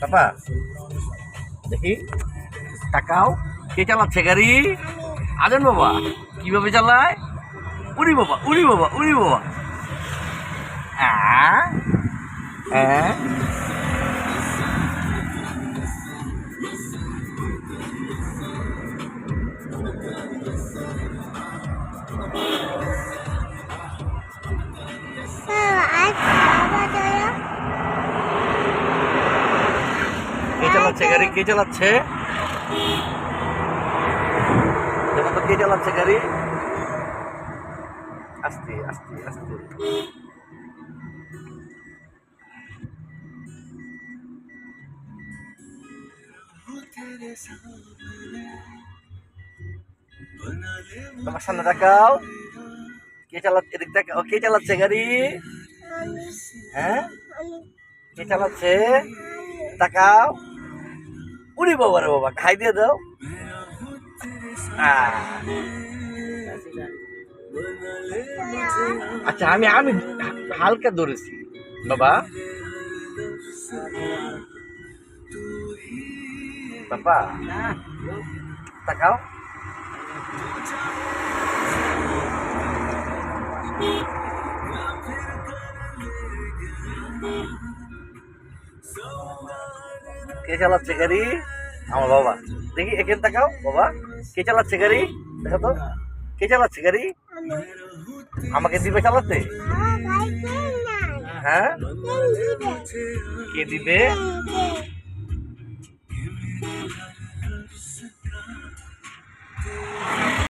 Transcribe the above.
বাবা দেখি তাকাও, কে চালাচ্ছে গাড়ি? আজান বাবা কিভাবে চালায়? উড়ি বাবা উড়ি বাবা উড়ি বাবা। হ্যাঁ কে চালাচ্ছে গাড়ি? কে চালাচ্ছে? দেখো তো কে চালাচ্ছে গাড়ি? আস্তে আস্তে আস্তে। তোমার সামনে দেখাও, কে চালাচ্ছে? এদিক দেখাও, কে চালাচ্ছে গাড়ি? হ্যাঁ কে চালাচ্ছে? তাকাও, উড়ি বাবা রে বাবা, খাই দিয়ে দাও। আচ্ছা আমি আমি হালকা ধরেছি বাবা। বাবা তাকাও, কে চালাচ্ছে গাড়ি? আমার বাবা। দেখি এখানে তাকাও বাবা, কে চালাচ্ছে গাড়ি? দেখো তো কে চালাচ্ছে গাড়ি? আমাকে দিবে চালাতে? হ্যাঁ কে দিবে?